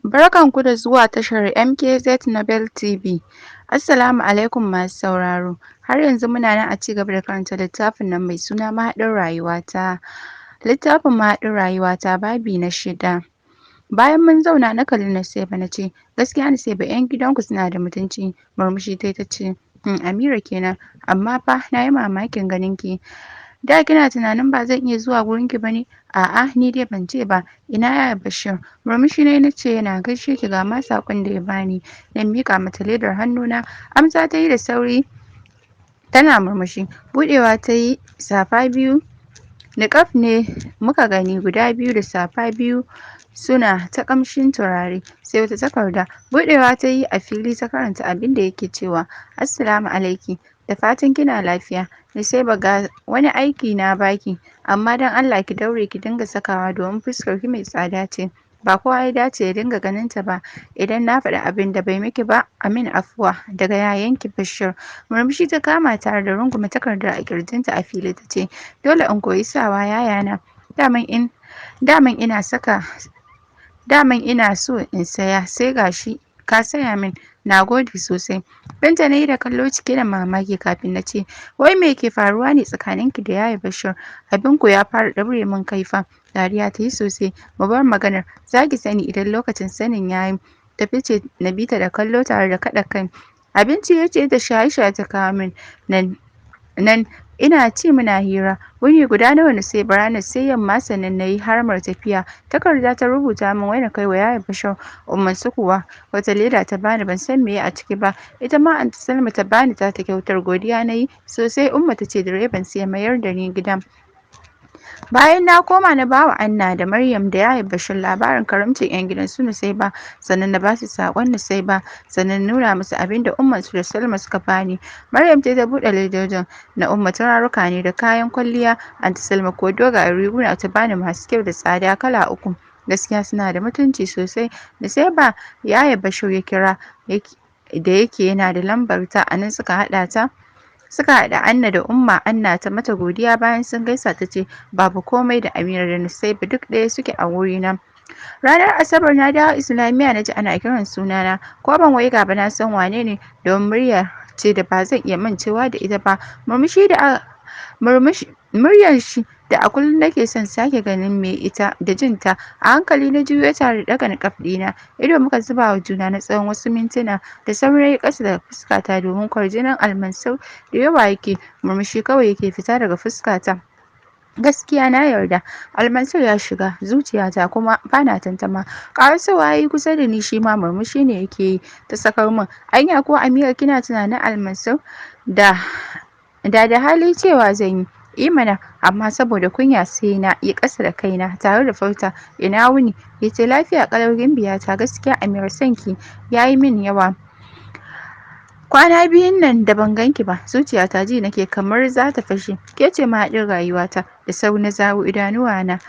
Barkanku da zuwa tashar MKZ Nobel TV. Assalamu alaikum masu sauraro. Har yanzu muna nan a ci gaba da karanta littafin nan mai suna Mahaɗin Rayuwata. Littafin Mahaɗin Rayuwata babi na 6. Bayan mun zauna na kalli Nusaiba na ce, gaskiya Nusaiba 'yan gidanku suna da mutunci. Murmushi ta ce, Amira kenan, amma fa na yi mamakin ganin ki. Da kina tunanin ba zan iya zuwa gurin ki bane? A'a, ni dai ban ce ba. Ina yaya Bashir? Murmushi na ce yana gaishe ki, ga ma sakon da ya bani. Na mika mata ledar hannuna. Amsa ta yi da sauri tana murmushi. Budewa ta yi safa biyu. Niƙaf ne muka gani guda biyu da safa biyu suna ta ƙamshin turare. Sai wata takarda. Budewa ta yi a fili ta karanta abin da yake cewa, Assalamu alaiki. Da fatan kina lafiya. Sai ga wani aiki na baki, amma don Allah ki daure ki dinga sakawa domin fuskar ki mai tsada ce. Ba kowa ya dace ya dinga ganin ta ba. Idan na faɗi abin da bai miki ba, amin afuwa. Daga yayanki Bashir. Murmushi ta kama tare da rungume takardar a kirjinta a fili ta ce, dole in koyi sawa yayana. Daman ina so in saya, sai gashi ka saya min. Na gode sosai. Binta na yi da kallo cike da mamaki kafin na ce, wai me ke faruwa ne tsakaninki da yaya Bashir? Abin ku ya fara ɗaure min kai fa. Dariya ta yi sosai. Mu bar maganar. Za ki sani idan lokacin sanin ya yi. Ta fice na bi ta da kallo tare da kaɗa kai. Abinci ya ce da shaye-shaye ta kawo min. Nan ina ci muna hira. Wuni guda nawa na sai ranar sai yamma sannan na yi harmar tafiya. Takarda ta rubuta min wai na kai wa yaya Bashir. Umman su kuwa wata leda ta bani, ban san meye a ciki ba. Ita ma Anti Salma ta bani ta kyautar, godiya na yi sosai. Umma ta ce direban sai ya mayar da ni gida. Bayan na koma na bawa Anna da Maryam da yaya Bashir labarin karamcin 'yan gidan su Nusaiba, sannan na basu sakon Nusaiba, sannan nuna musu abin da Umman su da Salma suka bani. Maryam ta buɗe ledojin. Na Umma turaruka ne da kayan kwalliya. Anti Salma ko dogayen riguna ta bani masu kyau da tsada kala 3. Gaskiya suna da mutunci sosai. Nusaiba yaya Bashir ya kira da yake yana da lambar ta, anan suka haɗa Anna da Umma. Anna ta mata godiya bayan sun gaisa ta ce, babu komai, da Amira da Nusaiba duk ɗaya suke a wurina. Ranar Asabar na dawo Islamiyya na ji ana kiran sunana, ko ban waiga ba na san wane ne, domin murya ce da ba zan iya mancewa da ita ba. Muryar shi da a kullum nake son sake ganin mai ita da jin ta. A hankali na juyo tare da daga niƙaf ɗina. Ido muka zuba wa juna na tsawon wasu mintuna. Da sauri ƙasa daga fuskata domin kwarjinin Almansur da yawa yake. Murmushi kawai yake fita daga fuskata. Gaskiya na yarda Almansur ya shiga zuciyata kuma bana tantama. Ƙarasowa yayi kusa da ni, shi ma murmushi ne yake yi. Ta sakar min, anya ko Amira kina tunanin Almansur da hali cewa zan yi. Mana, amma saboda kunya sai na yi ƙasa da kaina tare da furta, ina wuni? Ya ce lafiya ƙalau Gimbiyata, gaskiya Amira sanki ya yi min yawa. Kwana biyun nan da ban ganki ba, zuciyata ji nake kamar za ta fashe. Ke ce mahaɗin rayuwata. Da sauri na zaro idanuwana,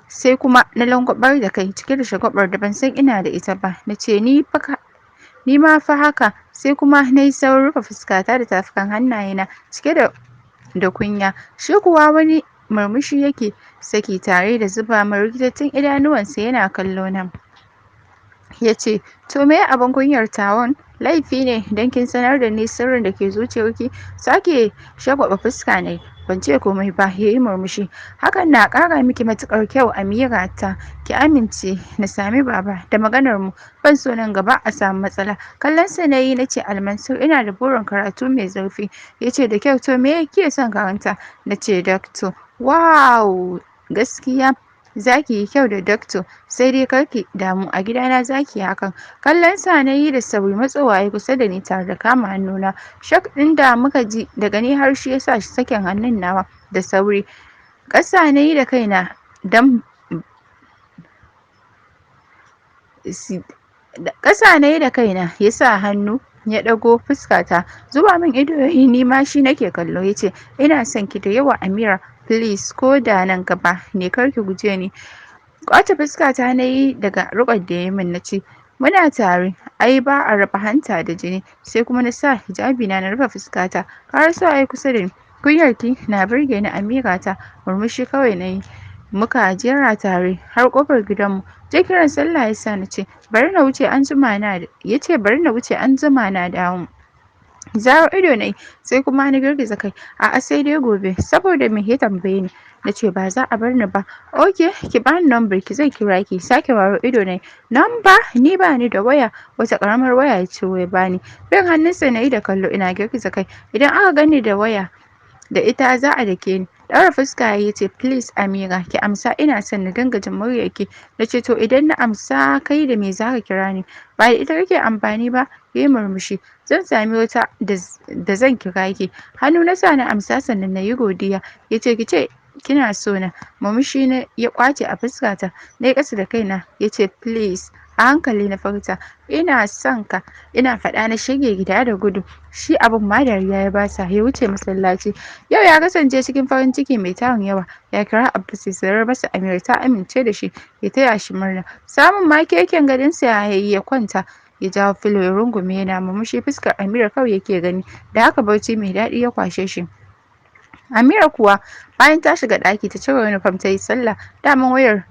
sai kuma na langwabar da kai cike da shagwabar da ban san ina da ita ba. Na ce ni ma fa haka. Sai kuma na yi saurin rufe fuskata da tafukan hannayena cike da kunya. Shi kuwa wani murmushi yake saki tare da zuba min rikitattun idanuwansa yana kallo na. Ya ce, to me abin kunyar tawon? Laifi ne don kin sanar da ni sirrin da ke zuciyarki? Sake shagwaba fuska ne. Ban ce komai ba. Ya yi murmushi. Hakan na ƙara miki matuƙar kyau Amira ta. Ki amince na sami baba da maganar mu. Ban so nan gaba a samu matsala. Kallon sa na yi na ce, Almansur, ina da burin karatu mai zurfi. Ya ce da kyau, to me kike son karanta? Na ce doctor. Wow, gaskiya za ki yi kyau da doctor, sai dai kar ki damu, a gidana za ki yi hakan. Kallon sa na yi da sauri, matsowa ya kusa da ni tare da kama hannuna. Shak ɗin da muka ji daga ni har shi ya sa shi sakin hannun nawa da sauri. Ƙasa na yi da kaina ya sa hannu ya ɗago fuskata. Zuba min ido yayi, ni ma shi nake kallo. Ya ce, ina son ki da yawa Amira, please, ko da nan gaba ne kar ki guje ni. Ƙwace fuskata na yi daga riƙon da ya yi min. Na ce, muna tare, ai ba a raba hanta da jini. Sai kuma na sa hijabi na rufe fuskata. Ƙarasowa yayi kusa da ni. Kunyarki na burge ni Amira ta. Murmushi kawai na yi. muka jera tare har kofar gidanmu. Je kiran sallah ya sa na ce bari na wuce an jima na ya ce bari na wuce an jima na dawo. Zaro ido na yi sai kuma na girgiza kai. A'a sai dai gobe saboda me ya tambaye ni. Na ce ba za a bar ni ba. Oke ki bani number ki zai kira ki. Sake waro ido na yi. Number ni ba ni da waya. Wata karamar waya ya ce wai bani. Bin hannunsa na yi da kallo ina girgiza kai. Idan aka gani da waya da ita za a dake ni. Ɗaura fuska ya ce please Amira ki amsa ina son na dinga jin muryarki. Na ce to idan na amsa kai da me za ka kira ni? Ba da ita kake amfani ba? Ya yi murmushi. Zan sami wata da zan kira ki. Hannu na sa na amsa sannan na yi godiya. Ya ce ki ce kina so na. Murmushi na ya kwace a fuskata. Na yi ƙasa da kaina. Ya ce please. A hankali na furta ina son ka. Ina faɗa na shige gida da gudu. Shi abin ma dariya ya basa ya wuce masallaci. Yau ya kasance cikin farin ciki mai tarin yawa. Ya kira Abbas ya sanar masa Amira ta amince da shi ya taya shi murna. Samun ma keken gadonsa ya yi ya kwanta. Ya jawo filo ya rungume yana murmushi fuskar Amira kawai yake gani. Da haka barci mai daɗi ya kwashe shi. Amira kuwa bayan ta shiga ɗaki ta cire uniform ta yi sallah. Daman wayar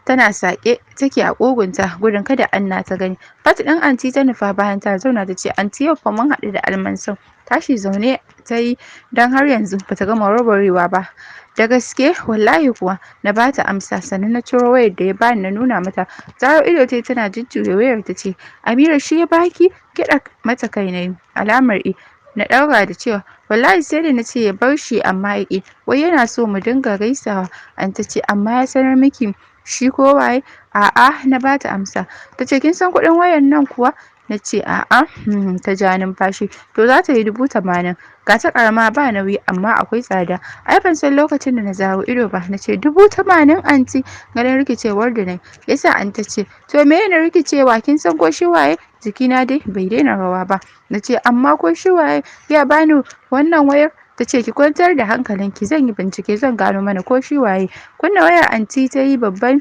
tana sake take a ƙugunta gudun kada Anna ta gani. Fat ɗin anti ta nufa bayan ta zauna ta ce anti yau fa mun haɗu da Almansur. Tashi zaune ta yi don har yanzu bata gama warwarewa ba. Da gaske wallahi kuwa na bata amsa sannan na ciro wayar da ya bani na nuna mata. Zaro ido ta tana jujjuya wayar ta ce Amira shi ya baki kiɗa mata kai na yi alamar na ɗaura da cewa wallahi sai da na ce ya bar shi amma ya ƙi wai yana so mu dinga gaisawa. An ta ce amma ya sanar miki shi ko waye? A'a na bata amsa. Ta ce kin san kuɗin wayar nan kuwa? Na ce a'a. Ta ja numfashi. To za ta yi 80,000. Ga ta karama ba nauyi amma akwai tsada. Ai ban san lokacin da na zaro ido ba. Na ce 80,000 anti. Ganin rikicewar da na yasa an ta ce to me yana rikicewa kin san ko shi waye? Jikina dai bai daina rawa ba. Na ce amma ko shi waye ya bani wannan wayar? Ta ce ki kwantar da hankalinki zan yi bincike zan gano mana ko shi waye. Kunna wayar anti ta yi babban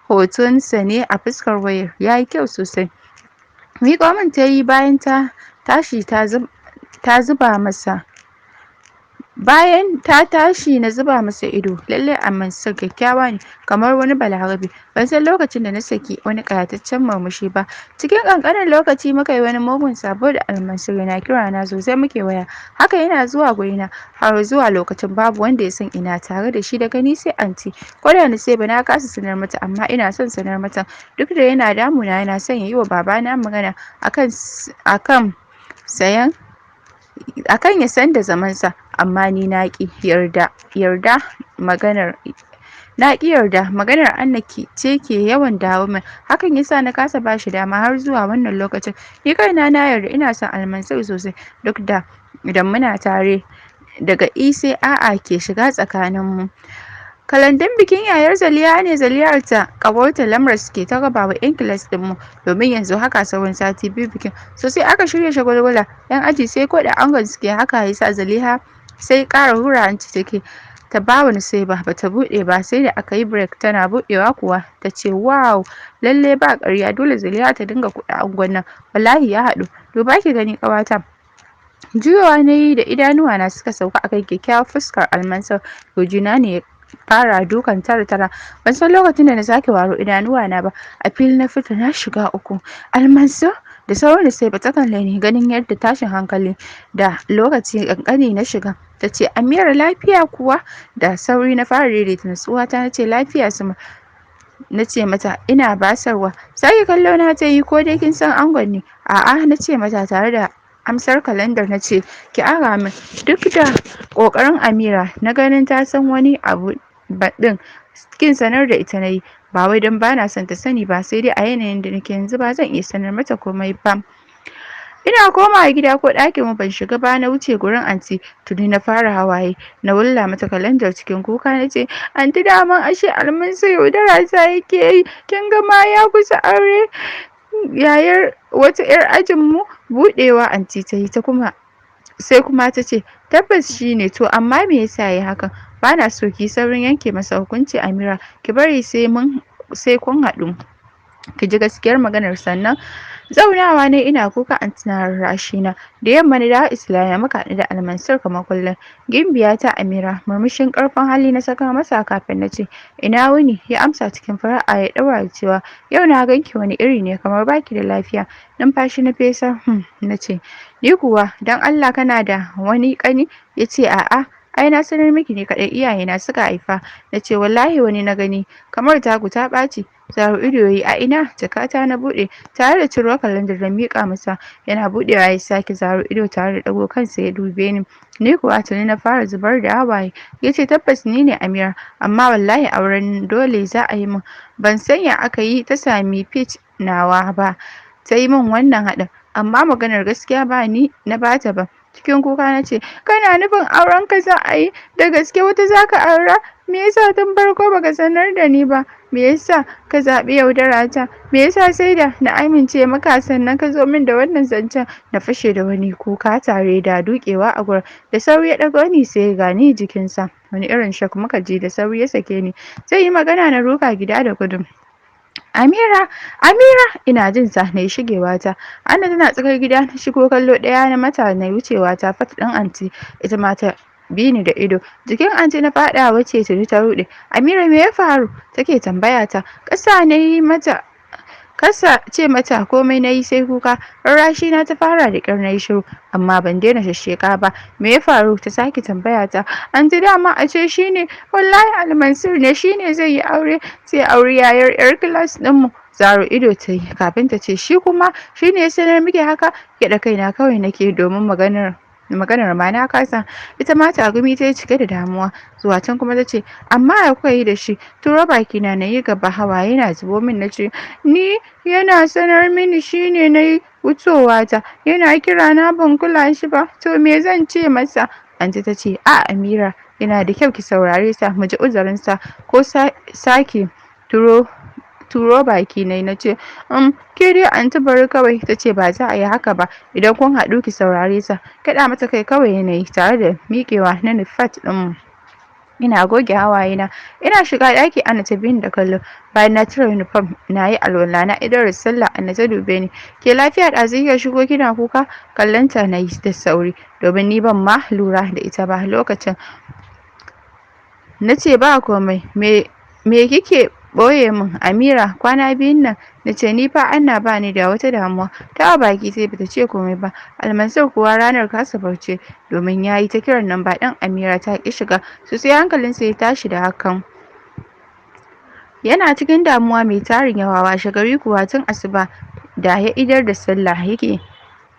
hotonsa ne a fuskar wayar ya yi kyau sosai. Miƙo min ta yi bayan ta tashi ta zuba masa. Bayan ta tashi na zuba masa ido lallai Almansur kyakkyawa ne kamar wani balarabe. Ban san lokacin da na saki wani ƙayataccen murmushi ba. Cikin ƙanƙanin lokaci muka yi wani mugun sabo da Almansur yana kira na sosai muke waya. Haka yana zuwa gurina har zuwa lokacin babu wanda ya san ina tare da shi daga ni sai anti. Ko da na sai ba na kasa sanar mata amma ina son sanar mata duk da yana damuna yana son ya yi wa babana magana akan ya san da zamansa amma ni na ƙi yarda maganar Anna ce ke yawan dawo min hakan yasa na kasa bashi dama har zuwa wannan lokacin. Ni kaina na yarda ina son Almansur sosai duk da idan muna tare daga sai a'a ke shiga tsakaninmu. Kalandun bikin yayar Zaliha ne Zaliyarta ƙawarta Lamra suke ta raba wa 'yan kilas ɗinmu domin yanzu haka sauran sati biyu bikin. Sosai aka shirya shagulgula 'yan aji sai ko da angon suke haka yasa Zaliha sai ƙara hura hanci take ta bawa Nusaiba bata buɗe ba sai da aka yi break tana buɗewa kuwa ta ce wow lalle ba ƙarya dole Zaliha ta dinga kuɗa angon nan wallahi ya haɗu. Duba ki gani ƙawata. Juyowa na yi da idanuwa na suka sauka akan kyakkyawar fuskar Almansur. Gojina ne ya fara dukan tara. Ban san lokacin da na sake waro idanuwa na ba. A fili na fita na shiga uku. Almansur da sauran da sai bata kalle ni ganin yadda tashin hankali da lokaci kankani na shiga. Ta ce Amira lafiya kuwa? Da sauri na fara daidaita natsuwata na ce lafiya sama. Na ce mata ina basarwa. Sake kallo na ta yi ko dai kin san angon ne? A'a na ce mata tare da amsar kalandar na ce ki ara min duk da ƙoƙarin Amira na ganin ta san wani abu baɗin kin sanar da ita nayi ba wai don bana son ta sani ba sai dai a yanayin da nake yanzu ba zan iya sanar mata komai ba. Ina komawa gida ko ɗakin mu ban shiga ba na wuce gurin anti tuni na fara hawaye na wulla mata kalandar cikin kuka na ce anti daman ashe Almansur yaudara ta yake yi kin ga ma ya kusa aure yayar wata 'yar ajin mu buɗewa anti ta yi sai kuma ta ce tabbas shi ne to amma me yasa yayi hakan bana so ki saurin yanke masa hukunci Amira ki bari sai kun haɗu ki ji gaskiyar maganar sannan zaunawa ne ina kuka an tana rarrashi na. Da yamma na dawo Islamiyya muka haɗu da Almansur kamar kullum. Gimbiya ta Amira murmushin ƙarfin hali na saka masa kafin na ce ina wuni, ya amsa cikin fara'a ya ɗaura da cewa yau na ganki wani iri ne kamar baki da lafiya. Numfashi na fesa na ce ni kuwa dan Allah kana da wani ƙani? Ya ce a'a ai na sanar miki ne kaɗai iyayena suka haifa. Na ce wallahi wani na gani kamar taku ta ɓaci. Zaro ido yayi a ina jakata na buɗe tare da ciro kalandar da miƙa masa. Yana buɗewa ya sake zaro ido tare da ɗago kansa ya dube ni. Ni kuwa tuni na fara zubar da hawaye. Ya ce tabbas ni ne Amira amma wallahi auren dole za a yi min. Ban san ya aka yi ta sami pitch nawa ba ta yi min wannan haɗin amma maganar gaskiya ba ni na bata ba. Cikin kuka na ce kana nufin auren ka za a yi da gaske wata za ka aura? Me yasa tun farko baka sanar da ni ba? Me yasa ka zaɓi yaudara ta? Me yasa sai da na amince maka sannan ka zo min da wannan zancen? Na fashe da wani kuka tare da dukewa a gurin. Da sauri ya ɗago ni sai ga ni jikinsa. Wani irin shak muka ji da sauri ya sake ni. Zai yi magana na ruga gida da gudu. Amira, Amira, ina jin sa na yi shigewa ta. Anna tana tsakar gida na shigo kallo ɗaya na mata na wucewa ta fat ɗin anti ita ma ta bi ni da ido. Jikin anti na faɗa wacce tuni ta ruɗe. Amira me ya faru? Take tambaya ta. Ƙasa na yi mata kasa ce mata komai na yi sai kuka. Rarrashi na ta fara da ƙyar na yi shiru amma ban daina shashsheka ba. Me ya faru? Ta sake tambaya ta. Anti dama a ce shine wallahi Almansur ne shine zai yi aure sai aure yayar yar class ɗinmu. Zaro ido ta yi kafin ta ce shi kuma shine ya sanar miki haka. Gyaɗa kaina kawai nake domin maganar ma na kasa. Ita ma tagumi ta yi cike da damuwa. Zuwa can kuma ta ce amma ya kuka yi da shi? Turo baki na yi gaba hawa yana zubo min na ce ni yana sanar mini shine na yi wutowa ta yana kira na ban kula shi ba to me zan ce masa? Anti ta ce a Amira yana da kyau ki saurare sa mu ji uzurinsa ko sake turo baki na ce ke dai anti bari kawai. Ta ce ba za a yi haka ba idan kun haɗu ki saurare sa. Kaɗa mata kai kawai yanayi tare da miƙewa na nufat ɗinmu. Ina goge hawaye na ina shiga ɗaki Anna ta bin da kallo. Bayan na cire uniform na yi alwala na idar sallah Anna ta dube ni. Ke lafiya ɗazu kika shigo kina kuka? Kallonta na yi da sauri domin ni ban ma lura da ita ba lokacin. Na ce ba komai me kike ɓoye min Amira kwana biyun nan? Na ce ni fa Anna ba ni da wata damuwa. Ta baki sai bata ce komai ba. Almansur kuwa ranar kasa barce domin ya yi ta kiran nan ba ɗan Amira ta ƙi shiga sosai hankalinsa ya tashi da hakan. Yana cikin damuwa mai tarin yawa washe gari kuwa tun asuba da ya idar da sallah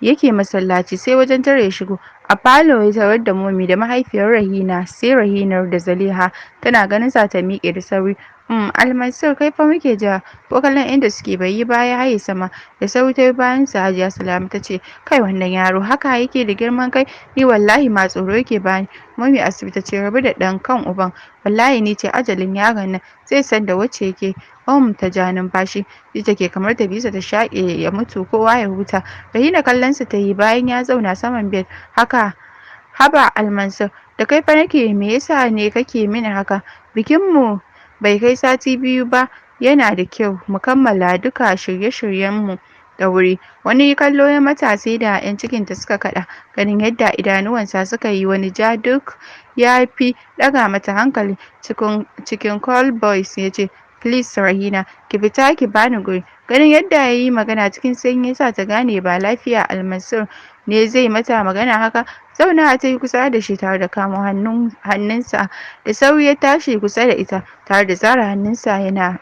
yake masallaci sai wajen tare ya shigo. A falo ya tarar da momi da mahaifiyar Rahina sai Rahinar da Zaliha tana ganin sa ta miƙe da sauri. Almansur kai fa muke jira. Ko kallon inda suke bai yi baya haye sama da sauri ta bayan sa. Hajiya Salama ta ce kai wannan yaro haka yake da girman kai ni wallahi ma tsoro yake bani. Momi asibiti ta ce rabu da ɗan kan uban wallahi ni ce ajalin yaron nan zai san da wacce yake. Ta ja numfashi ji take kamar ta bisa ta shaƙe ya mutu kowa ya huta. Rahina kallon sa ta yi bayan ya zauna saman bed. Haka haba Almansur da kai fa nake me yasa ne kake mini haka? Bikinmu bai kai sati biyu ba yana da kyau mu kammala duka shirye-shiryenmu da wuri. Wani kallo ya mata sai da 'yan cikinta suka kaɗa ganin yadda idanuwansa suka yi wani ja duk ya fi ɗaga mata hankali. Cikin call boys ya ce please Rahina ki fita ki bani guri. Ganin yadda ya yi magana cikin sanyi yasa ta gane ba lafiya Almansur ne zai mata magana haka. Zauna ta yi kusa da shi tare da kamo hannunsa da sauri ya tashi kusa da ita tare da zare hannunsa yana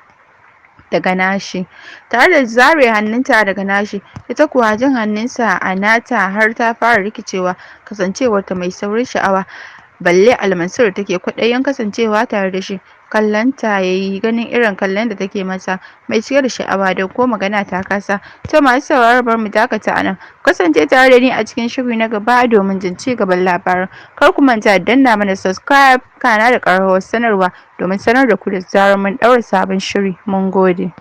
daga nashi tare da zare hannunta daga nashi. Ita kuwa jin hannunsa a nata har ta fara rikicewa kasancewarta mai saurin sha'awa balle Almansur take kwaɗayin kasancewa tare da shi. Kallonta ya yi ganin irin kallon da take masa mai cike da sha'awa da ko magana ta kasa. To masu sauraro bar mu dakata a nan. Kasance tare da ni a cikin shiri na gaba domin jin ci gaban labarin. Kar ku manta da danna mana subscribe kana da ƙararrawar sanarwa domin sanar da ku da zarar mun ɗaura sabon shiri. Mun gode.